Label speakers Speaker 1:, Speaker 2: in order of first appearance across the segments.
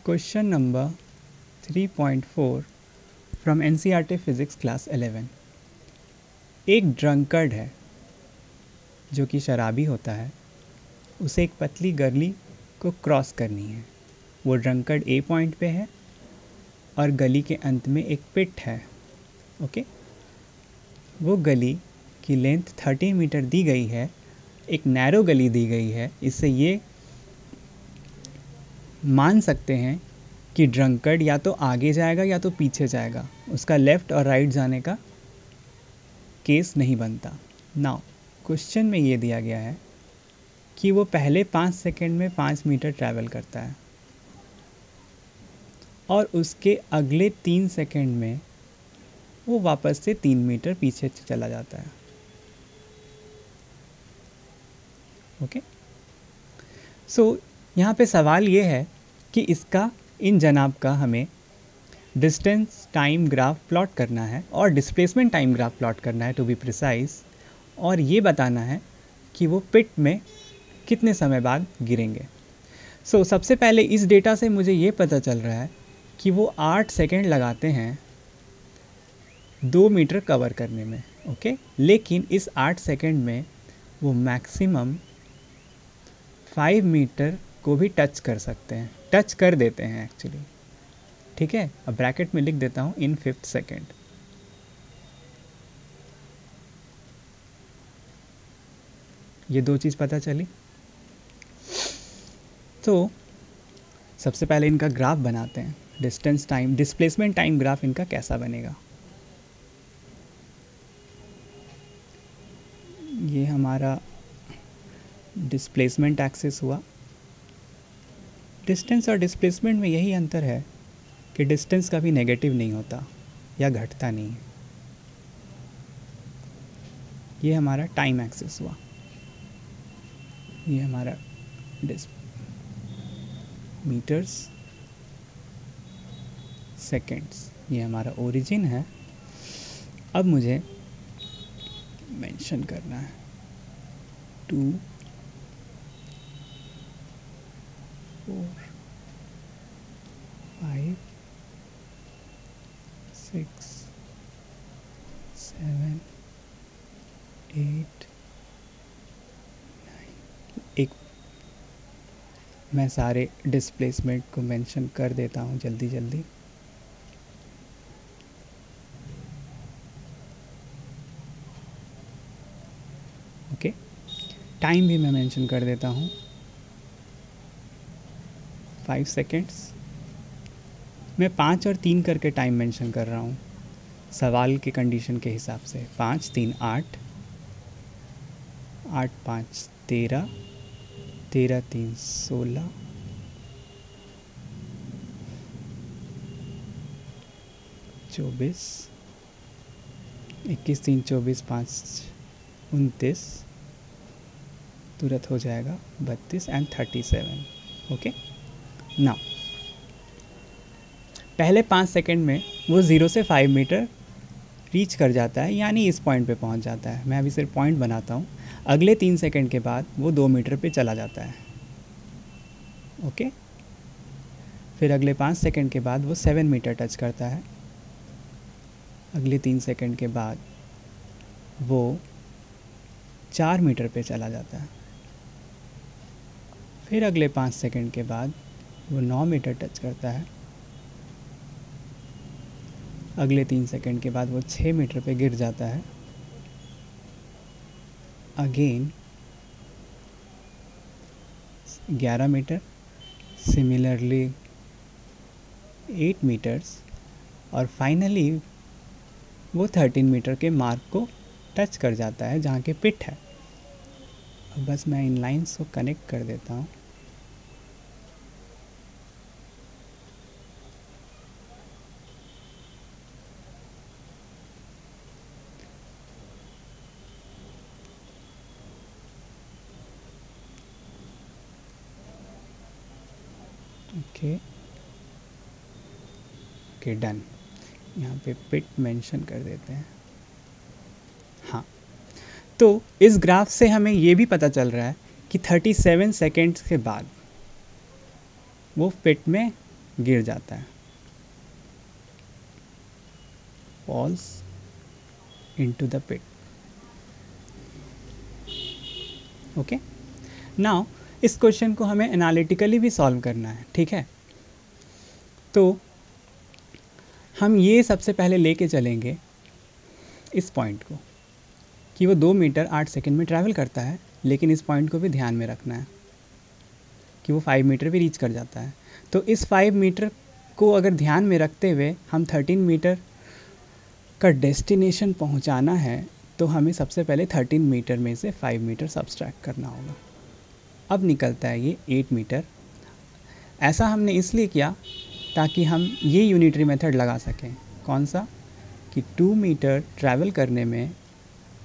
Speaker 1: Question number 3.4 from NCERT physics class 11। एक drunkard है जो कि शराबी होता है, उसे एक पतली गली को क्रॉस करनी है। वो ड्रंकर्ड ए पॉइंट पे है और गली के अंत में एक पिट है। ओके, वो गली की लेंथ 13 मीटर दी गई है, एक नैरो गली दी गई है। इससे ये मान सकते हैं कि ड्रंकर्ड या तो आगे जाएगा या तो पीछे जाएगा, उसका लेफ़्ट और राइट जाने का केस नहीं बनता। नाउ क्वेश्चन में ये दिया गया है कि वो पहले 5 सेकंड में 5 मीटर ट्रैवल करता है और उसके अगले 3 सेकंड में वो वापस से 3 मीटर पीछे चला जाता है। ओके, सो यहाँ पे सवाल ये है कि इसका, इन जनाब का हमें डिस्टेंस टाइम ग्राफ प्लॉट करना है और डिस्प्लेसमेंट टाइम ग्राफ प्लॉट करना है टू बी प्रिसाइज, और ये बताना है कि वो पिट में कितने समय बाद गिरेंगे। सो सबसे पहले इस डेटा से मुझे ये पता चल रहा है कि वो 8 सेकेंड लगाते हैं 2 मीटर कवर करने में। ओके, लेकिन इस 8 सेकेंड में वो मैक्सिमम 5 मीटर को भी टच कर सकते हैं, टच कर देते हैं एक्चुअली। ठीक है, अब ब्रैकेट में लिख देता हूँ इन 5th सेकेंड। ये दो चीज़ पता चली। तो सबसे पहले इनका ग्राफ बनाते हैं, distance time displacement time graph इनका कैसा बनेगा। ये हमारा डिस्प्लेसमेंट एक्सिस हुआ। डिस्टेंस और डिस्प्लेसमेंट में यही अंतर है कि डिस्टेंस कभी नेगेटिव नहीं होता या घटता नहीं है। ये हमारा टाइम एक्सिस हुआ, ये हमारा मीटर्स सेकेंड्स, ये हमारा ओरिजिन है। अब मुझे मेंशन करना है 2 4 5 6 7 8 9। मैं सारे डिस्प्लेसमेंट को मेंशन कर देता हूँ जल्दी जल्दी। ओके, टाइम भी मैं मेंशन कर देता हूँ 5 सेकेंड्स। मैं 5 और 3 करके टाइम मेंशन कर रहा हूँ सवाल के कंडीशन के हिसाब से। 5 3 8, 8 5 13, 13 3 16, 24, 21 3 24, 5 29, तुरंत हो जाएगा 32 एंड 37। ओके, नाउ पहले 5 सेकंड में वो 0 से 5 मीटर रीच कर जाता है, यानी इस पॉइंट पे पहुंच जाता है। मैं अभी सिर्फ पॉइंट बनाता हूँ। अगले 3 सेकंड के बाद वो 2 मीटर पे चला जाता है। ओके, फिर अगले 5 सेकंड के बाद वो 7 मीटर टच करता है। अगले 3 सेकंड के बाद वो 4 मीटर पे चला जाता है। फिर अगले 5 सेकंड के बाद वो 9 मीटर टच करता है। अगले 3 सेकंड के बाद वो 6 मीटर पे गिर जाता है। अगेन 11 मीटर, सिमिलरली 8 मीटर्स, और फाइनली वो 13 मीटर के मार्क को टच कर जाता है जहाँ के पिट है। अब बस मैं इन लाइंस को कनेक्ट कर देता हूँ। Okay okay, done. यहाँ पे पिट मेंशन कर देते हैं। हाँ, तो इस ग्राफ से हमें ये भी पता चल रहा है कि 37 सेकेंड्स के बाद वो पिट में गिर जाता है, falls into the pit. Okay, now इस क्वेश्चन को हमें एनालिटिकली भी सॉल्व करना है, ठीक है। तो हम ये सबसे पहले लेके चलेंगे इस पॉइंट को कि वो 2 मीटर 8 सेकंड में ट्रैवल करता है, लेकिन इस पॉइंट को भी ध्यान में रखना है कि वो 5 मीटर भी रीच कर जाता है। तो इस 5 मीटर को अगर ध्यान में रखते हुए हम 13 मीटर का डेस्टिनेशन पहुंचाना है, तो हमें सबसे पहले 13 मीटर में से 5 मीटर सब्सट्रैक्ट करना होगा। अब निकलता है ये 8 मीटर। ऐसा हमने इसलिए किया ताकि हम ये यूनिटरी मेथड लगा सकें। कौन सा? कि 2 मीटर ट्रैवल करने में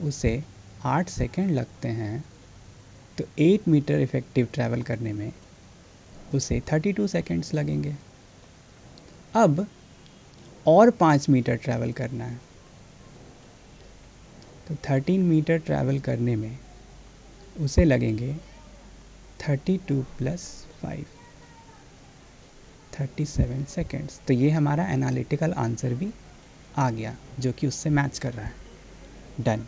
Speaker 1: उसे 8 सेकंड लगते हैं, तो 8 मीटर इफ़ेक्टिव ट्रैवल करने में उसे 32 सेकंड्स लगेंगे। अब और 5 मीटर ट्रैवल करना है, तो 13 मीटर ट्रैवल करने में उसे लगेंगे 32 + 5 37 सेकंड्स। तो ये हमारा एनालिटिकल आंसर भी आ गया जो कि उससे मैच कर रहा है। डन।